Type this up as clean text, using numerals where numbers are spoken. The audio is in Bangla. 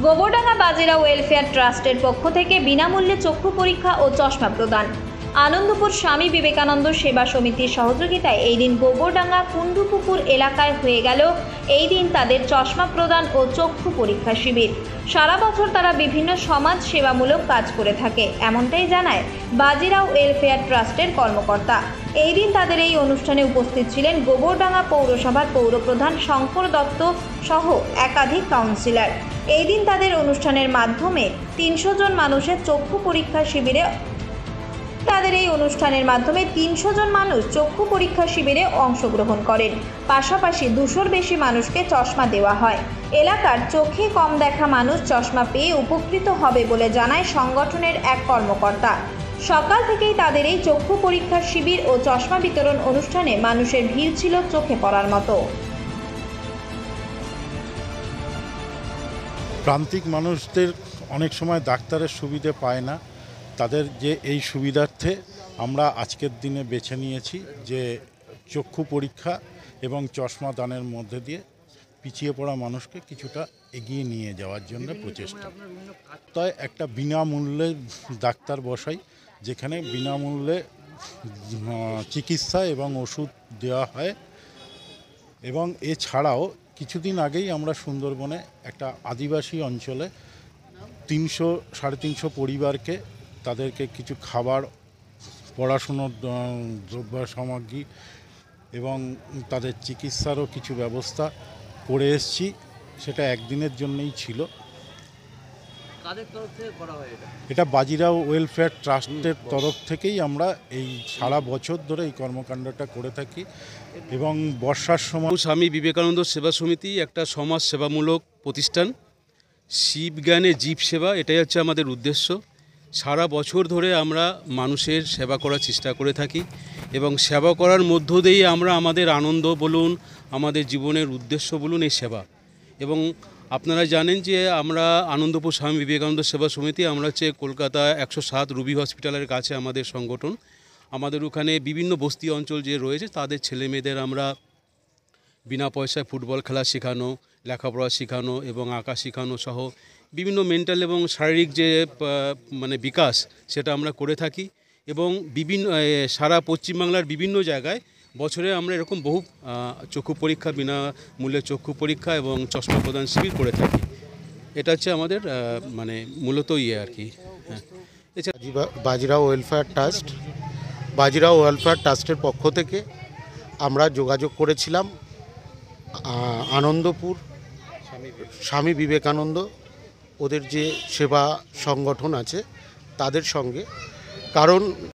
গোবরডাঙ্গা বাজিরাও ওয়েলফেয়ার ট্রাস্টের পক্ষ থেকে বিনামূল্যে চক্ষু পরীক্ষা ও চশমা প্রদান। আনন্দপুর স্বামী বিবেকানন্দ সেবা সমিতির সহযোগিতায় এই দিন গোবরডাঙ্গা কুণ্ডুপুকুর এলাকায় হয়ে গেল এই দিন তাদের চশমা প্রদান ও চক্ষু পরীক্ষা শিবির। সারা বছর তারা বিভিন্ন সমাজ সেবামূলক কাজ করে থাকে, এমনটাই জানায় বাজিরাও ওয়েলফেয়ার ট্রাস্টের কর্মকর্তা। এই দিন তাদের এই অনুষ্ঠানে উপস্থিত ছিলেন গোবরডাঙ্গা পৌরসভার পৌরপ্রধান শঙ্কর দত্ত সহ একাধিক কাউন্সিলর। এই দিন তাদের অনুষ্ঠানের মাধ্যমে 300 জন মানুষের চক্ষু পরীক্ষা শিবিরে চক্ষু পরীক্ষা শিবিরে অংশগ্রহণ করেন। পাশাপাশি 200-র বেশি মানুষকে চশমা দেওয়া হয়। এলাকার চোখে কম দেখা মানুষ চশমা পেয়ে উপকৃত হবে বলে জানায় সংগঠনের এক কর্মকর্তা। সকাল থেকেই তাদের এই চক্ষু পরীক্ষার শিবির ও চশমা বিতরণ অনুষ্ঠানে মানুষের ভিড় ছিল চোখে পড়ার মতো। প্রান্তিক মানুষদের অনেক সময় ডাক্তারের সুবিধে পায় না, তাদের যে এই সুবিধার্থে আমরা আজকের দিনে বেছে নিয়েছি যে চক্ষু পরীক্ষা এবং চশমা দানের মধ্যে দিয়ে পিছিয়ে পড়া মানুষকে কিছুটা এগিয়ে নিয়ে যাওয়ার জন্য প্রচেষ্টা। তাই একটা বিনামূল্যে ডাক্তার বসাই, যেখানে বিনামূল্যে চিকিৎসা এবং ওষুধ দেওয়া হয়। এবং এছাড়াও কিছুদিন আগেই আমরা সুন্দরবনে একটা আদিবাসী অঞ্চলে 300-350 পরিবারকে তাদেরকে কিছু খাবার, পড়াশুনোর দ্রব্য সামগ্রী এবং তাদের চিকিৎসারও কিছু ব্যবস্থা করে এসেছি। সেটা একদিনের জন্যই ছিল। কাদের তরফ থেকে করা হয় এটা বাজিরাও ওয়েলফেয়ার ট্রাস্টের তরফ থেকেই আমরা এই সারা বছর ধরে এই কর্মকাণ্ডটা করে থাকি। এবং বর্ষার সময় স্বামী বিবেকানন্দ সেবা সমিতি একটা সমাজ সেবামূলক প্রতিষ্ঠান। শিব জ্ঞানে জীব সেবা, এটাই হচ্ছে আমাদের উদ্দেশ্য। সারা বছর ধরে আমরা মানুষের সেবা করার চেষ্টা করে থাকি এবং সেবা করার মধ্য দিয়েই আমরা আমাদের আনন্দ বলুন, আমাদের জীবনের উদ্দেশ্য বলুন, এই সেবা। এবং আপনারা জানেন যে আমরা আনন্দপুর স্বামী বিবেকানন্দ সেবা সমিতি, আমরা হচ্ছে কলকাতা 107 রুবি হসপিটালের কাছে আমাদের সংগঠন। আমাদের ওখানে বিভিন্ন বস্তি অঞ্চল যে রয়েছে তাদের ছেলেমেয়েদের আমরা বিনা পয়সায় ফুটবল খেলা শেখানো, লেখাপড়া শেখানো এবং আঁকা শেখানো সহ বিভিন্ন মেন্টাল এবং শারীরিক যে বিকাশ সেটা আমরা করে থাকি। এবং সারা পশ্চিমবাংলার বিভিন্ন জায়গায় বছরে আমরা এরকম বহু চক্ষু পরীক্ষা, বিনামূল্যে চক্ষু পরীক্ষা এবং চশমা প্রদান শিবির করে থাকি। এটা হচ্ছে আমাদের মূলত আর কি। হ্যাঁ, এছাড়া বাজিরাও ওয়েলফেয়ার ট্রাস্টের পক্ষ থেকে আমরা যোগাযোগ করেছিলাম আনন্দপুর স্বামী বিবেকানন্দ ওদের যে সেবা সংগঠন আছে তাদের সঙ্গে, কারণ